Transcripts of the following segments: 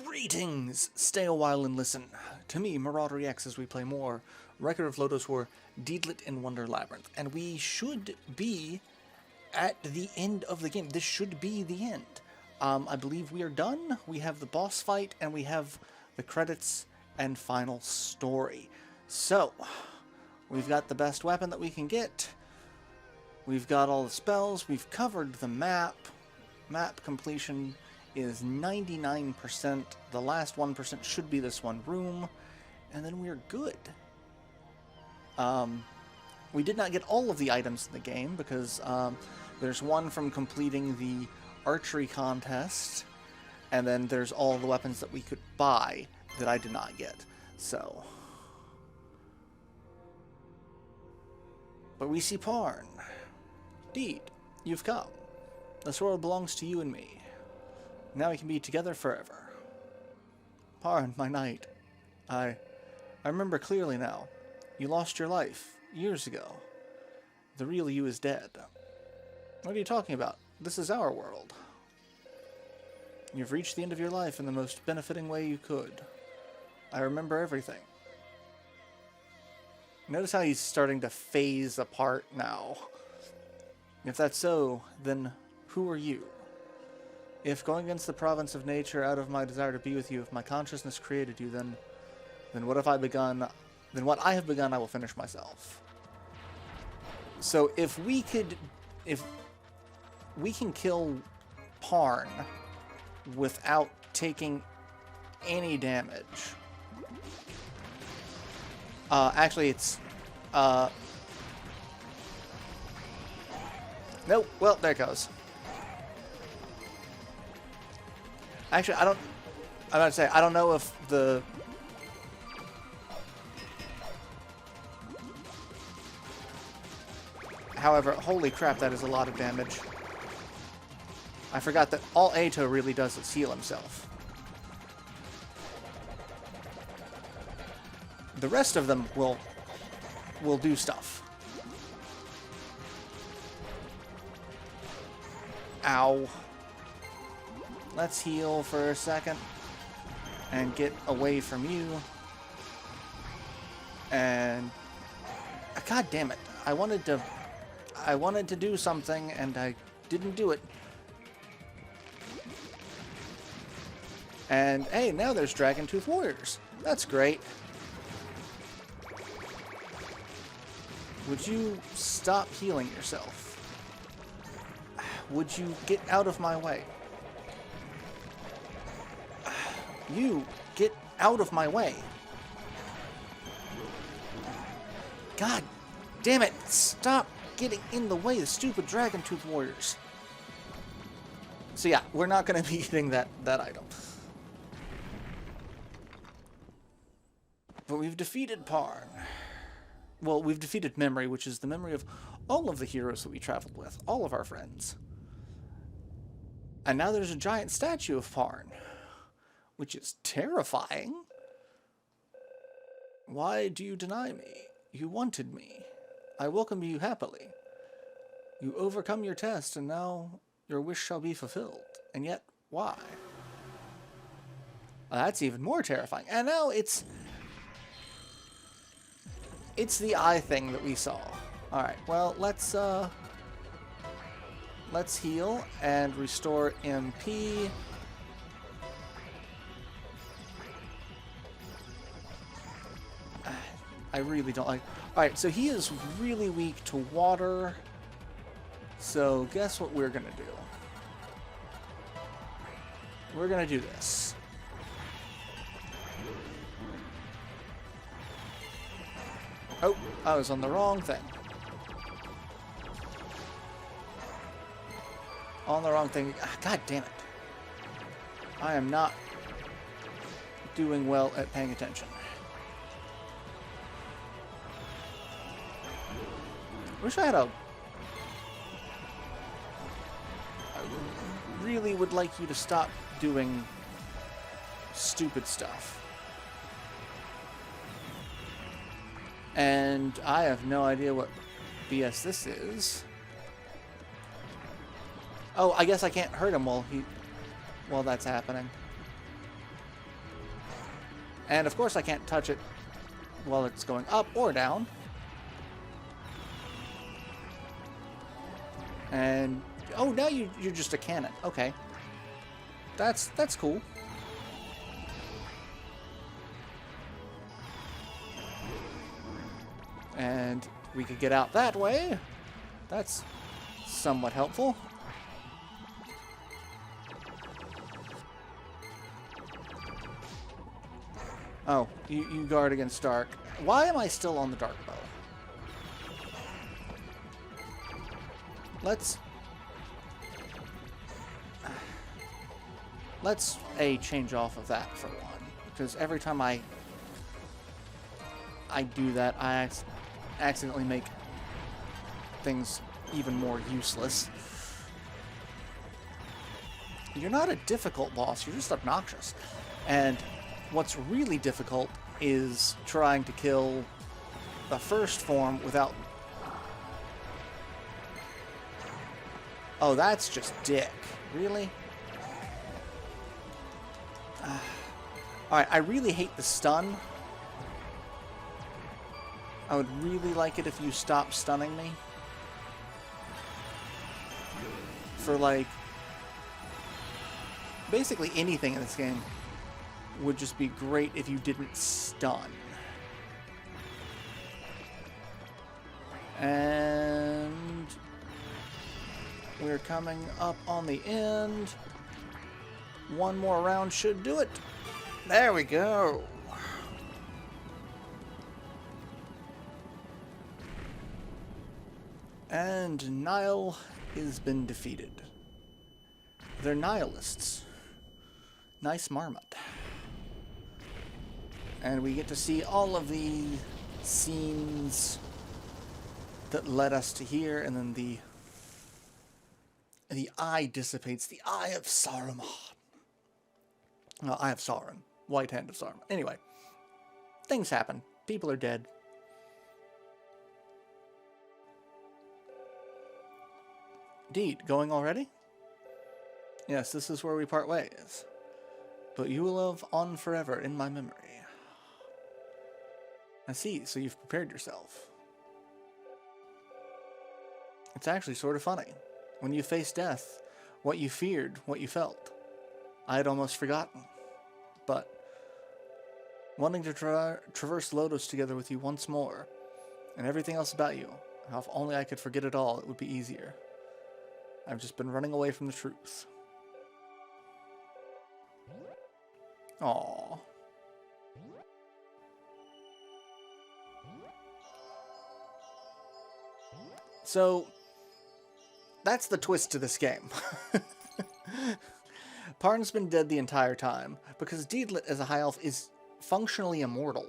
Greetings! Stay a while and listen to me, MarauderEX, as we play more Record of Lodoss War, Deedlit and Wonder Labyrinth. And we should be at the end of the game. This should be the end. I believe we are done. We have the boss fight, and we have the credits and final story. So, we've got the best weapon that we can get. We've got all the spells. We've covered the map. Map completion is 99%. The last 1% should be this one room. And then we're good. We did not get all of the items in the game because there's one from completing the archery contest. And then there's all the weapons that we could buy that I did not get. So. But we see Parn. Deed, you've come. This world belongs to you and me. Now we can be together forever. Parn, my knight. I remember clearly now. You lost your life years ago. The real you is dead. What are you talking about? This is our world. You've reached the end of your life in the most benefiting way you could. I remember everything. Notice how he's starting to phase apart now. If that's so, then who are you? If going against the province of nature out of my desire to be with you, if my consciousness created you, then what have I begun? Then what I have begun, I will finish myself. So if we can kill Parn without taking any damage. Actually, it's nope. Well, there it goes. Actually, I'm about to say, I don't know if the... However, holy crap, that is a lot of damage. I forgot that all Ato really does is heal himself. The rest of them will do stuff. Ow. Let's heal for a second and get away from you. And god damn it. I wanted to do something and I didn't do it. And hey, now there's Dragon Tooth Warriors. That's great. Would you stop healing yourself? Would you get out of my way? You, get out of my way. God damn it, stop getting in the way, the stupid Dragon Tooth Warriors. So yeah, we're not going to be getting that item. But we've defeated Parn. Well, we've defeated Memory, which is the memory of all of the heroes that we traveled with, all of our friends. And now there's a giant statue of Parn, which is terrifying. Why do you deny me? You wanted me. I welcome you happily. You overcome your test, and now your wish shall be fulfilled. And yet, why? That's even more terrifying. And now it's the eye thing that we saw. Alright, well, let's heal and restore MP. I really don't like... Alright, so he is really weak to water. So guess what we're going to do? We're going to do this. Oh, I was on the wrong thing. On the wrong thing. God damn it. I am not doing well at paying attention. Wish I had a... I really would like you to stop doing stupid stuff. And I have no idea what BS this is. Oh, I guess I can't hurt him while that's happening. And of course I can't touch it while it's going up or down. And oh, now you're just a cannon. Okay, that's cool. And we could get out that way. That's somewhat helpful. Oh, you guard against dark. Why am I still on the dark bow? Let's change off of that for one, because every time I do that, I accidentally make things even more useless. You're not a difficult boss, you're just obnoxious. And what's really difficult is trying to kill the first form without... Oh, that's just dick. Really? Alright, I really hate the stun. I would really like it if you stopped stunning me. For, like, basically anything in this game would just be great if you didn't stun. And we're coming up on the end. One more round should do it. There we go. And Nile has been defeated. They're nihilists. Nice marmot. And we get to see all of the scenes that led us to here, and then the eye dissipates. The Eye of Saruman. Well, Eye of Sauron. White Hand of Saruman. Anyway, things happen. People are dead. Deed, going already? Yes, this is where we part ways. But you will live on forever in my memory. I see, so you've prepared yourself. It's actually sort of funny. When you faced death, what you feared, what you felt, I had almost forgotten. But wanting to traverse Lodoss together with you once more, and everything else about you, how if only I could forget it all, it would be easier. I've just been running away from the truth. Aww. So, that's the twist to this game. Parn's been dead the entire time, because Deedlit as a high elf is functionally immortal.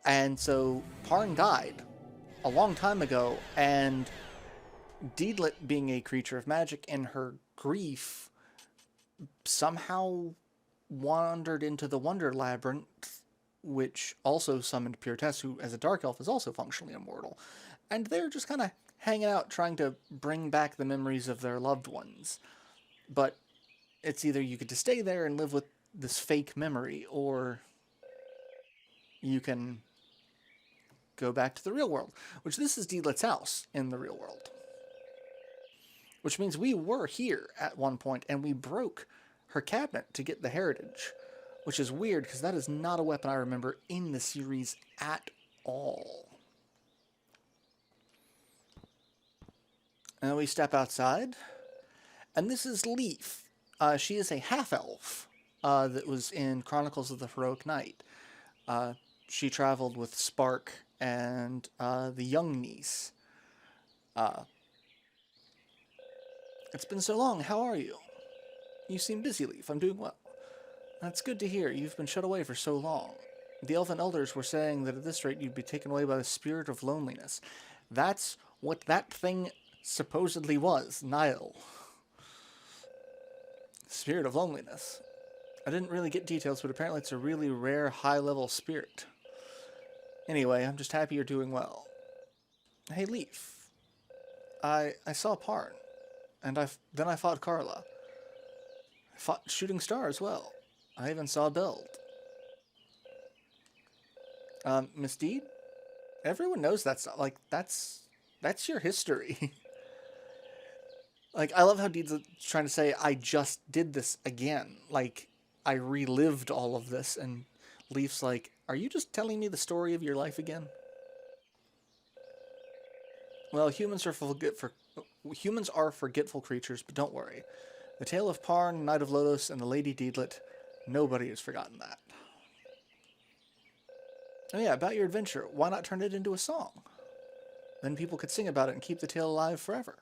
And so, Parn died a long time ago, and Deedlit, being a creature of magic, in her grief, somehow wandered into the Wonder Labyrinth, which also summoned Pure Tess, who, as a dark elf, is also functionally immortal. And they're just kind of hanging out, trying to bring back the memories of their loved ones. But it's either you get to stay there and live with this fake memory, or you can go back to the real world. Which, this is Deedlit's house in the real world. Which means we were here at one point, and we broke her cabinet to get the heritage. Which is weird, because that is not a weapon I remember in the series at all. And we step outside, and this is Leaf. She is a half-elf that was in Chronicles of the Heroic Knight. She traveled with Spark and the young niece. It's been so long, how are you? You seem busy, Leaf. I'm doing well. That's good to hear. You've been shut away for so long. The elven elders were saying that at this rate you'd be taken away by the spirit of loneliness. That's what that thing supposedly was, Nile. Spirit of loneliness. I didn't really get details, but apparently it's a really rare high-level spirit. Anyway, I'm just happy you're doing well. Hey, Leaf. I saw Parn, and then I fought Carla. I fought Shooting Star as well. I even saw Beld. Miss Deed, everyone knows that's like that's your history. Like, I love how Deed's trying to say, I just did this again. Like, I relived all of this, and Leaf's like, are you just telling me the story of your life again? Well, humans are forgetful creatures, but don't worry. The tale of Parn, Knight of Lodoss, and the Lady Deedlit, nobody has forgotten that. Oh yeah, about your adventure. Why not turn it into a song? Then people could sing about it and keep the tale alive forever.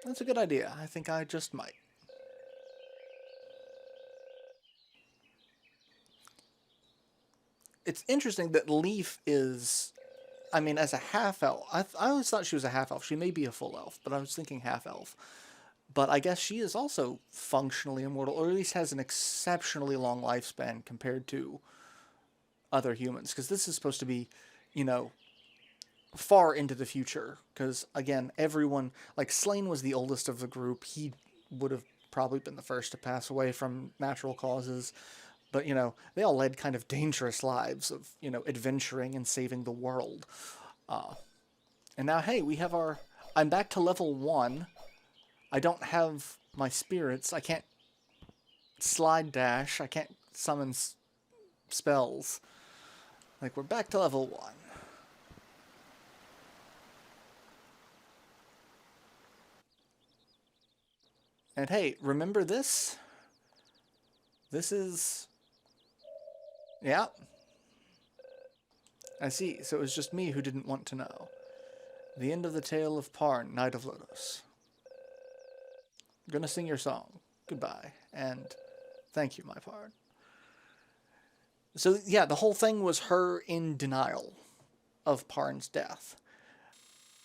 That's a good idea. I think I just might. It's interesting that Leaf is, I mean, as a half elf, I always thought she was a half elf. She may be a full elf, but I was thinking half elf. But I guess she is also functionally immortal, or at least has an exceptionally long lifespan compared to other humans. Because this is supposed to be, you know, far into the future. Because, again, everyone, like, Slain was the oldest of the group. He would have probably been the first to pass away from natural causes. But, you know, they all led kind of dangerous lives of, you know, adventuring and saving the world. And now, hey, we have our... I'm back to level 1. I don't have my spirits. I can't slide dash. I can't summon spells. Like, we're back to level 1. And hey, remember this? This is... Yeah. I see. So it was just me who didn't want to know. The end of the tale of Parn, Knight of Lodoss. I'm gonna sing your song. Goodbye. And thank you, my Parn. So yeah, the whole thing was her in denial of Parn's death.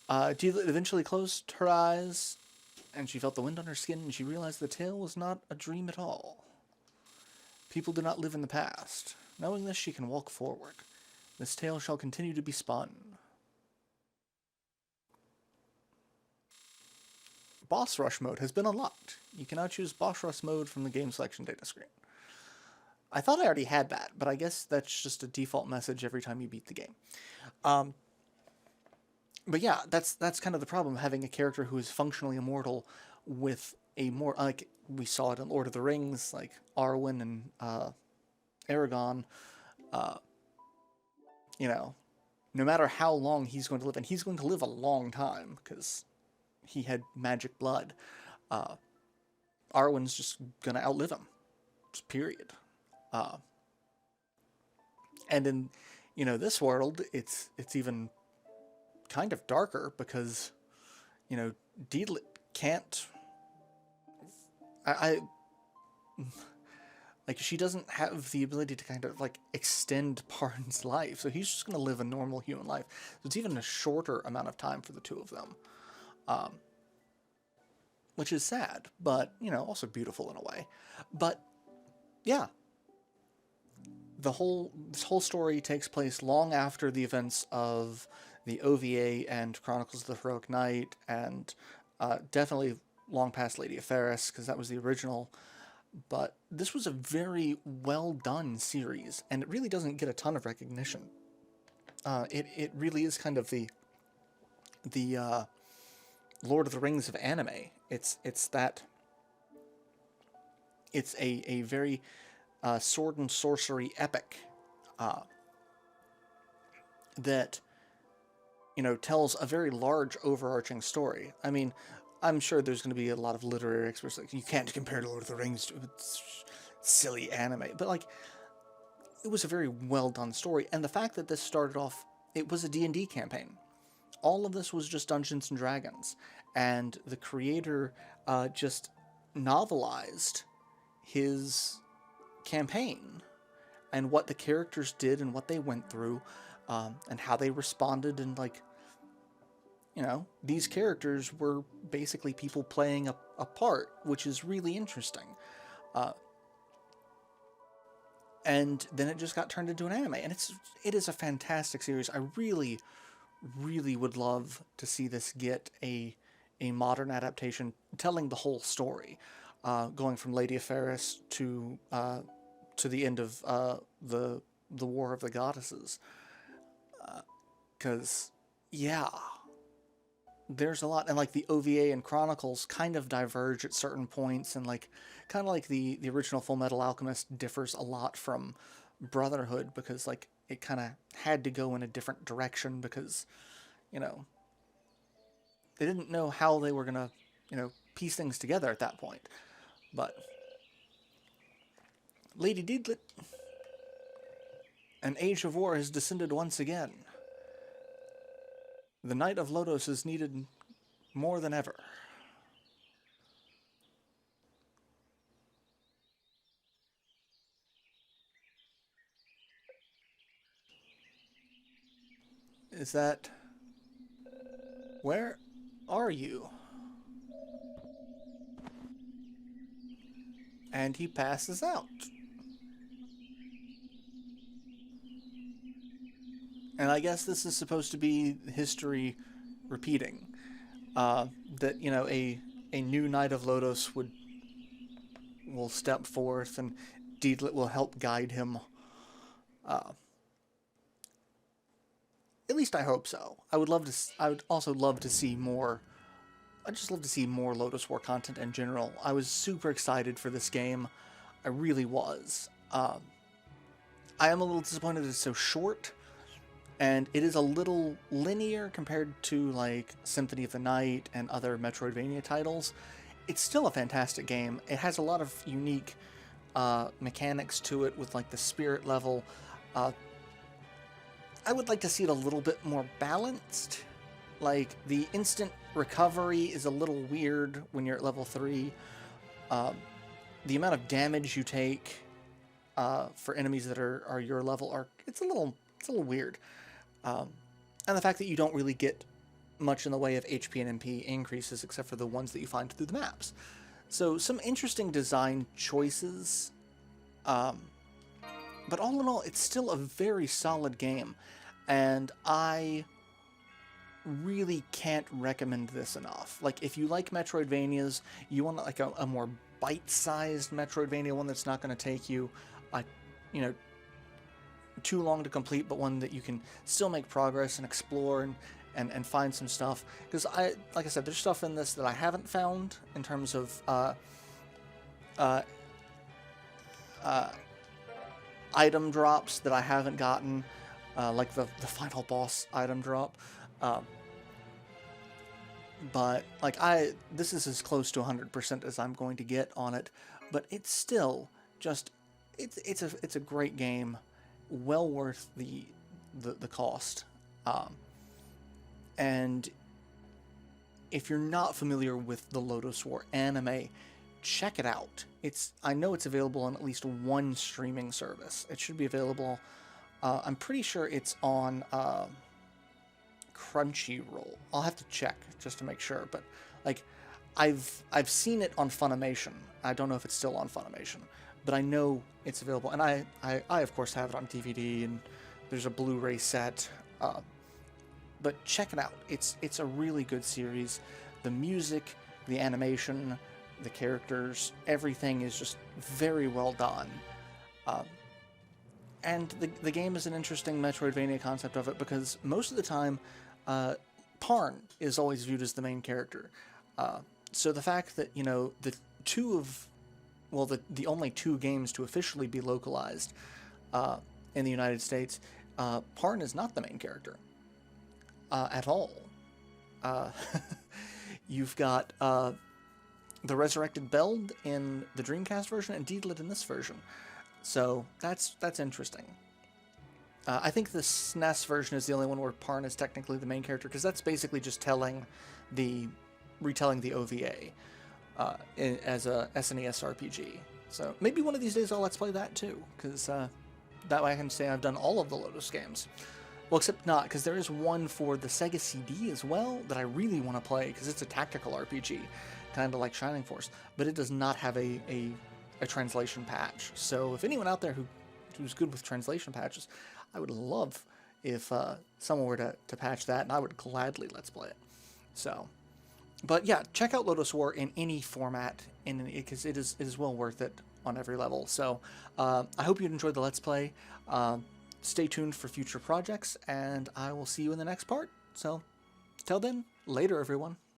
Deedlit eventually closed her eyes, and she felt the wind on her skin, and she realized the tale was not a dream at all. People do not live in the past. Knowing this, she can walk forward. This tale shall continue to be spun. Boss Rush mode has been unlocked. You can now choose Boss Rush mode from the game selection data screen. I thought I already had that, but I guess that's just a default message every time you beat the game. But yeah, that's kind of the problem, having a character who is functionally immortal with a more, like, we saw it in Lord of the Rings, like Arwen and Aragon. You know, no matter how long he's going to live, and he's going to live a long time, because he had magic blood, Arwen's just going to outlive him. Just period. And in, you know, this world, it's even kind of darker because, you know, Deedlit can't... like, she doesn't have the ability to kind of, like, extend Parn's life, so he's just going to live a normal human life. So it's even a shorter amount of time for the two of them. Which is sad, but, you know, also beautiful in a way. But, yeah. This whole story takes place long after the events of the OVA and Chronicles of the Heroic Knight, and definitely long past Lady of Ferris, because that was the original. But this was a very well done series, and it really doesn't get a ton of recognition. It really is kind of the Lord of the Rings of anime. It's a very sword and sorcery epic that, you know, tells a very large overarching story. I mean, I'm sure there's going to be a lot of literary experts like, you can't compare Lord of the Rings to silly anime, but, like, it was a very well done story. And the fact that this started off, it was a D&D campaign. All of this was just Dungeons and Dragons, and the creator just novelized his campaign and what the characters did and what they went through, and how they responded, and, like, you know, these characters were basically people playing a part, which is really interesting. And then it just got turned into an anime, and it is a fantastic series. I really, really would love to see this get a modern adaptation telling the whole story, going from Lady of Ferris to the end of the the War of the Goddesses. Because, yeah, there's a lot, and like the OVA and Chronicles kind of diverge at certain points, and like kind of like the original Full Metal Alchemist differs a lot from Brotherhood, because like it kind of had to go in a different direction because, you know, they didn't know how they were gonna, piece things together at that point. But Lady Deedlit, an age of war has descended once again. The Knight of Lodoss is needed more than ever. Is that... Where are you? And he passes out. And I guess this is supposed to be history repeating. That, a new Knight of Lodoss will step forth and Deedlit will help guide him. At least I hope so. I would also love to see more. I'd just love to see more Lodoss War content in general. I was super excited for this game. I really was. I am a little disappointed it's so short, and it is a little linear compared to like Symphony of the Night and other Metroidvania titles. It's still a fantastic game. It has a lot of unique mechanics to it with like the spirit level. I would like to see it a little bit more balanced. Like, the instant recovery is a little weird when you're at level 3. The amount of damage you take for enemies that are your level it's a little weird. And the fact that you don't really get much in the way of HP and MP increases except for the ones that you find through the maps. So some interesting design choices. But all in all, it's still a very solid game, and I really can't recommend this enough. Like, if you like Metroidvanias, you want like a more bite-sized Metroidvania, one that's not going to take you, too long to complete, but one that you can still make progress and explore and find some stuff. Because like I said, there's stuff in this that I haven't found in terms of item drops that I haven't gotten, like the final boss item drop. But like this is as close to 100% as I'm going to get on it. But it's still just it's a great game, well worth the cost. And if you're not familiar with the Lodoss War anime, check it out. I know it's available on at least one streaming service. It should be available. I'm pretty sure it's on Crunchyroll. I'll have to check just to make sure. But like, I've seen it on Funimation. I don't know if it's still on Funimation, but I know it's available. And I of course have it on DVD, and there's a Blu-ray set. But check it out. It's a really good series. The music, the animation, the characters, everything is just very well done. And the game is an interesting Metroidvania concept of it, because most of the time, Parn is always viewed as the main character. So the fact that, the only two games to officially be localized in the United States, Parn is not the main character at all. You've got the Resurrected Beld in the Dreamcast version and Deedlit in this version. So that's interesting. I think the SNES version is the only one where Parn is technically the main character, because that's basically just retelling the OVA as a SNES RPG. So maybe one of these days I'll let's play that too, because that way I can say I've done all of the Lodoss games. Well, except not, because there is one for the Sega CD as well that I really want to play, because it's a tactical RPG, kind of like Shining Force, but it does not have a translation patch. So if anyone out there who's good with translation patches, I would love if someone were to patch that, and I would gladly let's play it. So, but yeah, check out Lodoss War in any format, because it is well worth it on every level. So I hope you enjoyed the let's play. stay tuned for future projects, and I will see you in the next part. So, till then, later, everyone.